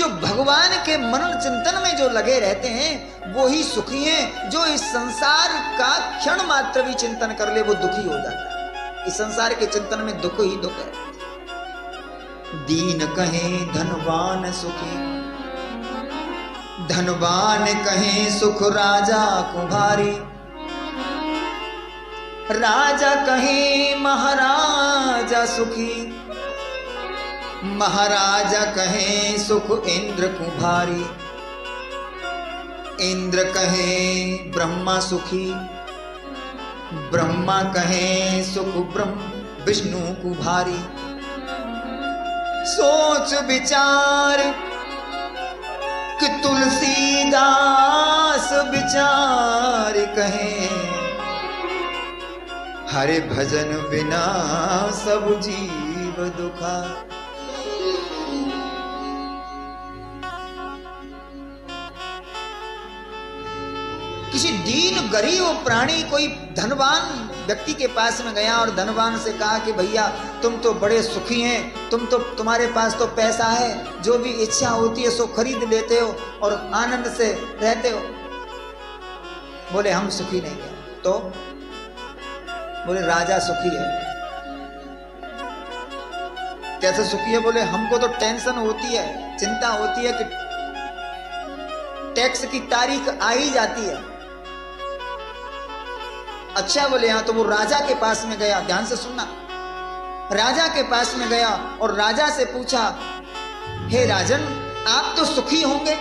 जो भगवान के मनन चिंतन में जो लगे रहते हैं वो ही सुखी हैं। जो इस संसार का क्षण मात्र भी चिंतन कर ले वो दुखी हो जाता है। इस संसार के चिंतन में दुख ही दुख है। दीन कहे धनवान सुखी, धनवान कहे सुख राजा कुम्हारी, राजा कहे महाराजा सुखी, महाराजा कहे सुख इंद्र कुम्हारी, इंद्र कहे ब्रह्मा सुखी, ब्रह्मा कहे सुख ब्रह्म विष्णु कुम्हारी। सोच विचार कि तुलसीदास विचार कहे, हरे भजन बिना सब जीव दुखा। किसी दीन गरीब प्राणी कोई धनवान व्यक्ति के पास में गया और धनवान से कहा कि भैया तुम तो बड़े सुखी हैं, तुम्हारे पास तो पैसा है, जो भी इच्छा होती है सो खरीद लेते हो और आनंद से रहते हो। बोले हम सुखी नहीं हैं। तो बोले राजा सुखी है। कैसे सुखी है? बोले हमको तो टेंशन होती है, चिंता होती है कि टैक्स की तारीख आ ही जाती है। अच्छा बोले हाँ। तो वो राजा के पास में गया, ध्यान से सुनना, राजा के पास में गया और राजा से पूछा, हे राजन आप तो सुखी होंगे,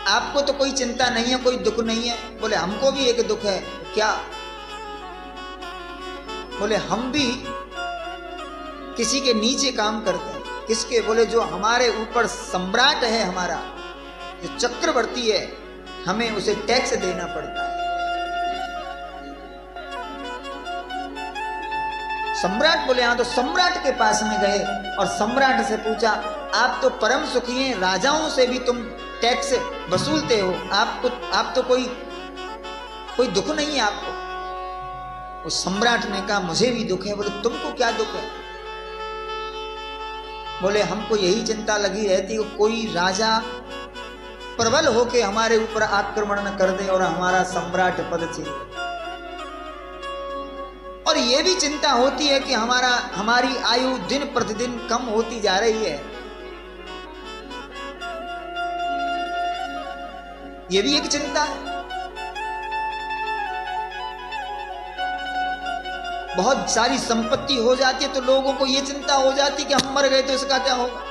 आपको तो कोई चिंता नहीं है, कोई दुख नहीं है। बोले हमको भी एक दुख है। क्या? बोले हम भी किसी के नीचे काम करते हैं। किसके? बोले जो हमारे ऊपर सम्राट है, हमारा जो चक्रवर्ती है, हमें उसे टैक्स देना पड़ता है। सम्राट? बोले हाँ। तो सम्राट के पास में गए और सम्राट से पूछा, आप तो परम सुखी हैं, राजाओं से भी तुम टैक्स वसूलते हो, आप तो कोई दुख नहीं है आपको। उस सम्राट ने कहा मुझे भी दुख है। बोले तुमको क्या दुख है? बोले हमको यही चिंता लगी रहती है कोई राजा प्रबल होके हमारे ऊपर आक्रमण न कर दे और हमारा सम्राट पद छीन। और ये भी चिंता होती है कि हमारी आयु दिन प्रतिदिन कम होती जा रही है। ये भी एक चिंता है। बहुत सारी संपत्ति हो जाती है तो लोगों को ये चिंता हो जाती है कि हम मर गए तो इसका क्या होगा।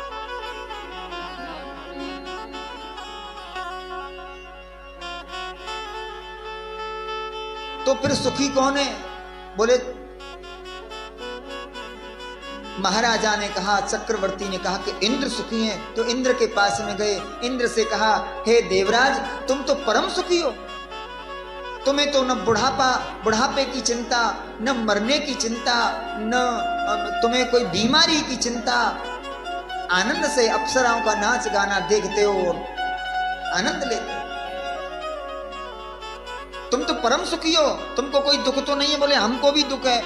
तो फिर सुखी कौन है? बोले महाराजा ने कहा, चक्रवर्ती ने कहा कि इंद्र सुखी हैं। तो इंद्र के पास में गए, इंद्र से कहा, हे देवराज तुम तो परम सुखी हो, तुम्हें तो न बुढ़ापे की चिंता, न मरने की चिंता, न तुम्हें कोई बीमारी की चिंता, आनंद से अप्सराओं का नाच गाना देखते हो और आनंद लेते हो, तुम तो परम सुखी हो, तुमको कोई दुख तो नहीं है। बोले हमको भी दुख है।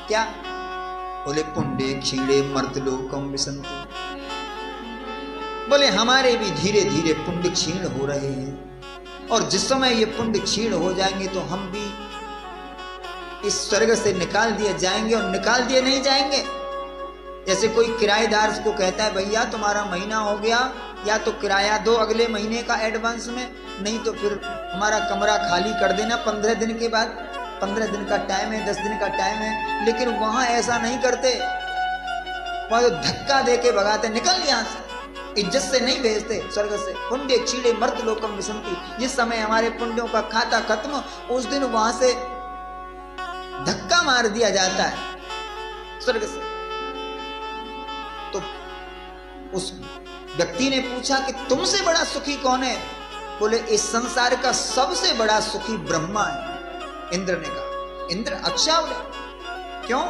क्या? बोले पुण्य क्षीणे मर्तलोकम विसंति। बोले हमारे भी धीरे धीरे पुण्य क्षीण हो रहे हैं और जिस समय ये पुण्य क्षीण हो जाएंगे तो हम भी इस स्वर्ग से निकाल दिए जाएंगे और निकाल दिए नहीं जाएंगे। जैसे कोई किराएदार को कहता है भैया तुम्हारा महीना हो गया, या तो किराया दो अगले महीने का एडवांस में, नहीं तो फिर हमारा कमरा खाली कर देना 15 दिन के बाद। 15 दिन का टाइम है, 10 दिन का टाइम है। लेकिन वहां ऐसा नहीं करते, वहां तो धक्का दे के भगाते, निकल यहां से, इज्जत से नहीं भेजते स्वर्ग से। पुण्य क्षीणे मर्तलोकम विसंति। जिस समय हमारे पुण्यों का खाता खत्म, उस दिन वहां से धक्का मार दिया जाता है स्वर्ग से। तो उस व्यक्ति ने पूछा कि तुमसे बड़ा सुखी कौन है? बोले इस संसार का सबसे बड़ा सुखी ब्रह्मा है। इंद्र ने कहा। इंद्र? अच्छा। बोले क्यों?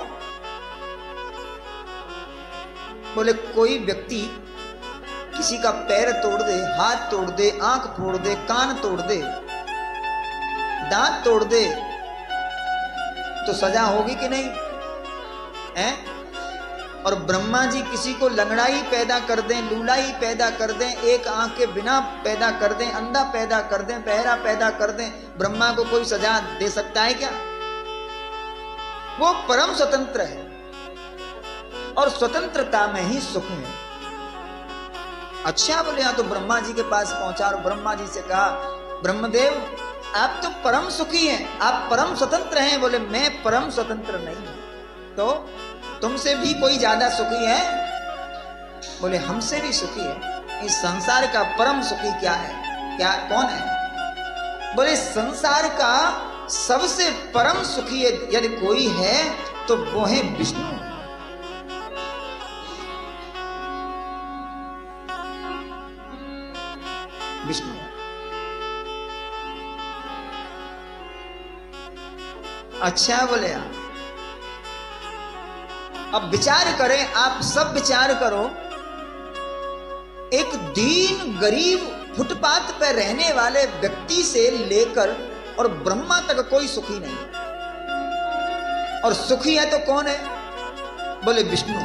बोले कोई व्यक्ति किसी का पैर तोड़ दे, हाथ तोड़ दे, आंख फोड़ दे, कान तोड़ दे, दांत तोड़ दे, तो सजा होगी कि नहीं है? और ब्रह्मा जी किसी को लंगड़ाई पैदा कर दें, लूलाई पैदा कर दें, एक आंख के बिना पैदा कर दें, अंधा पैदा कर दें, बहरा पैदा कर दें, ब्रह्मा को कोई सजा दे सकता है क्या? वो परम स्वतंत्र है और स्वतंत्रता में ही सुख है। अच्छा बोले, तो ब्रह्मा जी के पास पहुंचा और ब्रह्मा जी से कहा, ब्रह्मदेव आप तो परम सुखी हैं, आप परम स्वतंत्र हैं। बोले मैं परम स्वतंत्र नहीं हूं। तो तुमसे भी कोई ज्यादा सुखी है? बोले हमसे भी सुखी है। इस संसार का परम सुखी क्या है? क्या कौन है? बोले संसार का सबसे परम सुखी यदि कोई है तो वो है विष्णु। विष्णु। अच्छा बोले, अब विचार करें, आप सब विचार करो, एक दीन गरीब फुटपाथ पर रहने वाले व्यक्ति से लेकर और ब्रह्मा तक कोई सुखी नहीं, और सुखी है तो कौन है? बोले विष्णु।